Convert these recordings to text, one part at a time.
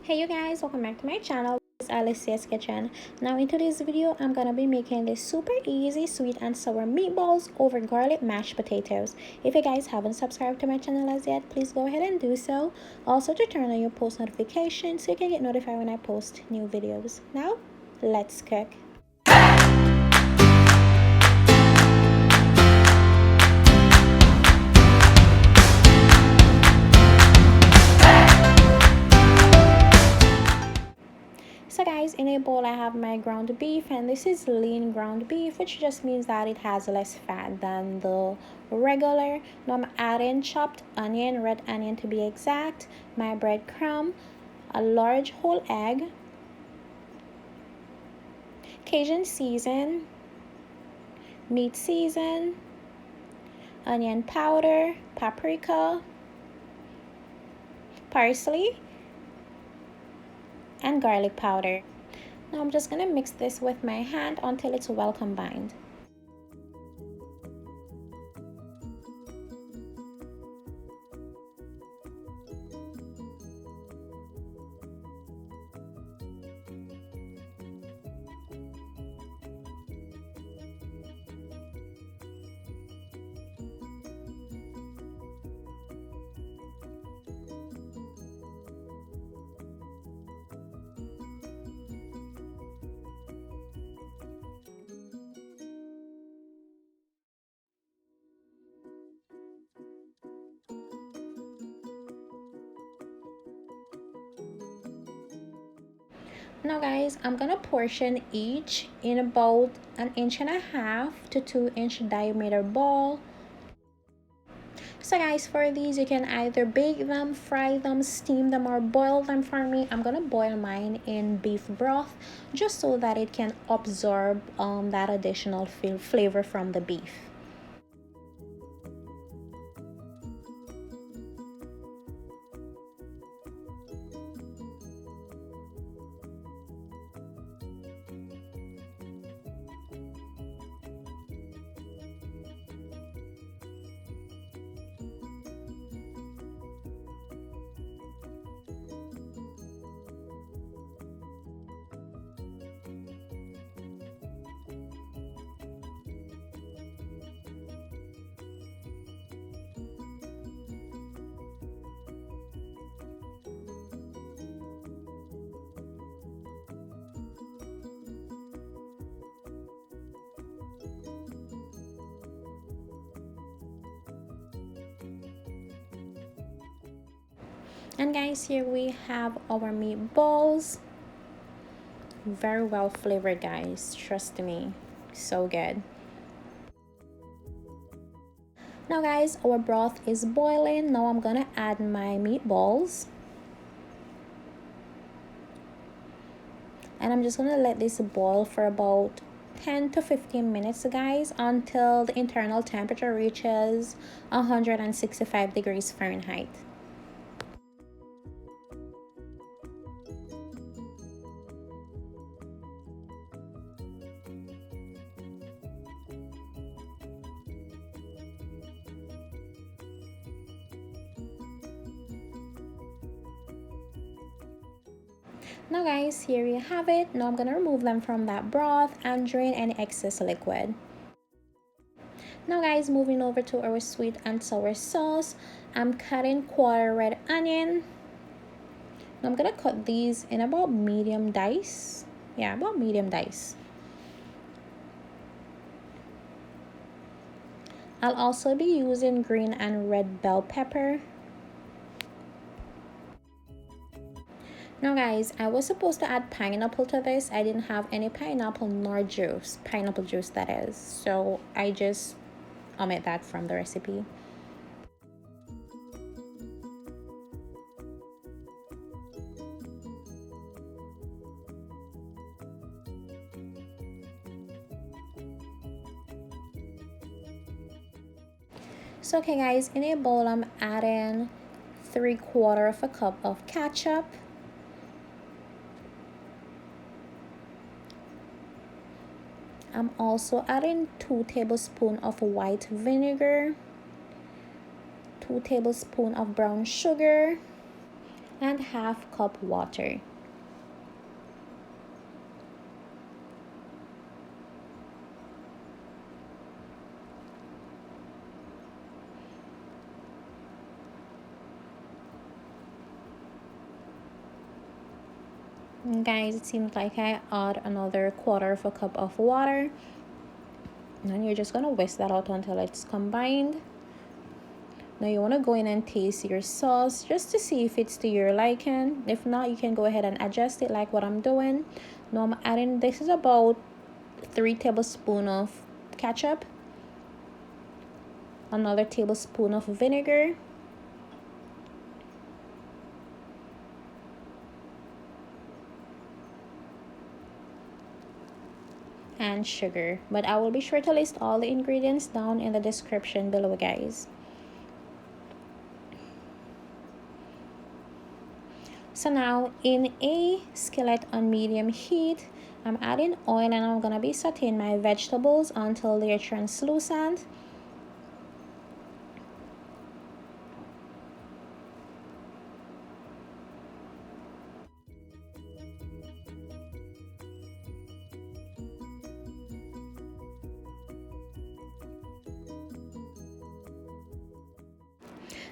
Hey you guys, welcome back to my channel. This is Alicia's Kitchen. Now in today's video, I'm gonna be making this super easy sweet and sour meatballs over garlic mashed potatoes. If you guys haven't subscribed to my channel as yet, please go ahead and do so. Also to turn on your post notifications so you can get notified when I post new videos. Now, let's cook. So guys, in a bowl I have my ground beef, and this is lean ground beef, which just means that it has less fat than the regular. Now I'm adding chopped onion, red onion to be exact, my breadcrumb, a large whole egg, Cajun season, meat season, onion powder, paprika, parsley, and garlic powder. Now I'm just gonna mix this with my hand until it's well combined. Now guys, I'm gonna portion each in about 1.5 to 2 inch diameter bowl. So guys, for these you can either bake them, fry them, steam them, or boil them. For me, I'm gonna boil mine in beef broth just so that it can absorb that additional flavor from the beef. And guys, here we have our meatballs. Very well flavored, guys, trust me, so good. Now guys, our broth is boiling. Now I'm gonna add my meatballs, and I'm just gonna let this boil for about 10 to 15 minutes, guys, until the internal temperature reaches 165 degrees Fahrenheit. Now guys, here you have it. Now I'm gonna remove them from that broth and drain any excess liquid. Now guys, moving over to our sweet and sour sauce, I'm cutting quarter red onion. Now I'm gonna cut these in about medium dice. Yeah, about medium dice. I'll also be using green and red bell pepper. Now guys, I was supposed to add pineapple to this. I didn't have any pineapple nor juice, pineapple juice that is, so I just omit that from the recipe. So okay guys, in a bowl I'm adding 3/4 cup of ketchup, I'm also adding 2 tablespoons of white vinegar, 2 tablespoons of brown sugar, and 1/2 cup water. And guys, it seems like I add another 1/4 cup of water, and you're just gonna whisk that out until it's combined. Now you want to go in and taste your sauce just to see if it's to your liking. If not, you can go ahead and adjust it like what I'm doing. Now I'm adding, this is about 3 tablespoons of ketchup, another tablespoon of vinegar, and sugar. But I will be sure to list all the ingredients down in the description below, guys. So now in a skillet on medium heat, I'm adding oil and I'm gonna be sauteing my vegetables until they're translucent.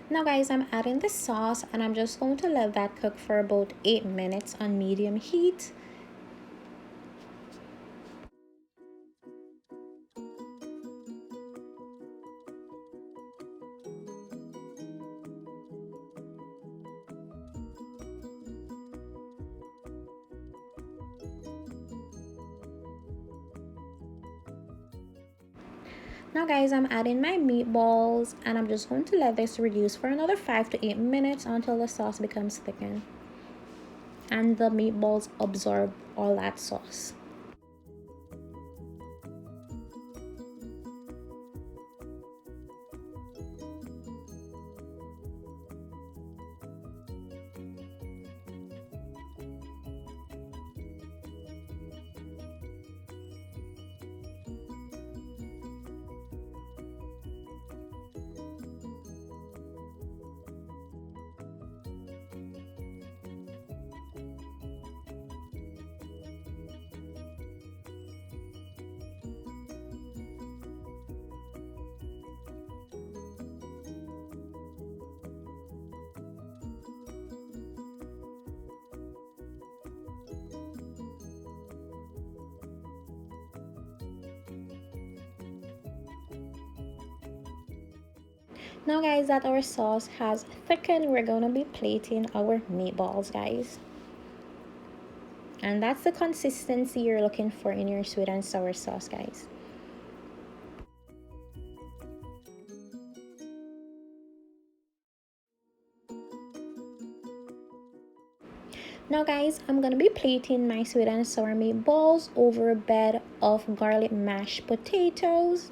Now guys, I'm adding the sauce and I'm just going to let that cook for about 8 minutes on medium heat. Now guys, I'm adding my meatballs and I'm just going to let this reduce for another 5 to 8 minutes until the sauce becomes thickened and the meatballs absorb all that sauce. Now guys, that our sauce has thickened, we're gonna be plating our meatballs, guys. And that's the consistency you're looking for in your sweet and sour sauce, guys. Now guys, I'm gonna be plating my sweet and sour meatballs over a bed of garlic mashed potatoes.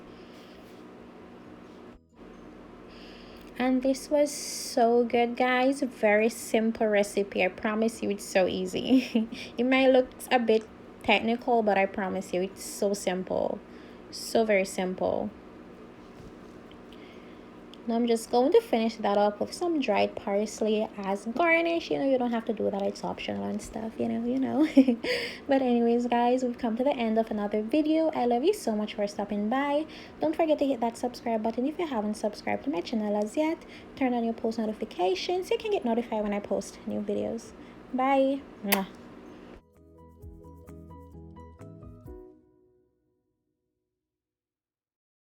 And this was so good, guys. Very simple recipe. I promise you it's so easy. It might look a bit technical, but I promise you it's so simple. So very simple. Now I'm just going to finish that up with some dried parsley as garnish. You know, you don't have to do that, it's optional and stuff, you know. But anyways guys, we've come to the end of another video. I love you so much for stopping by. Don't forget to hit that subscribe button if you haven't subscribed to my channel as yet. Turn on your post notifications so you can get notified when I post new videos. Bye. Mwah.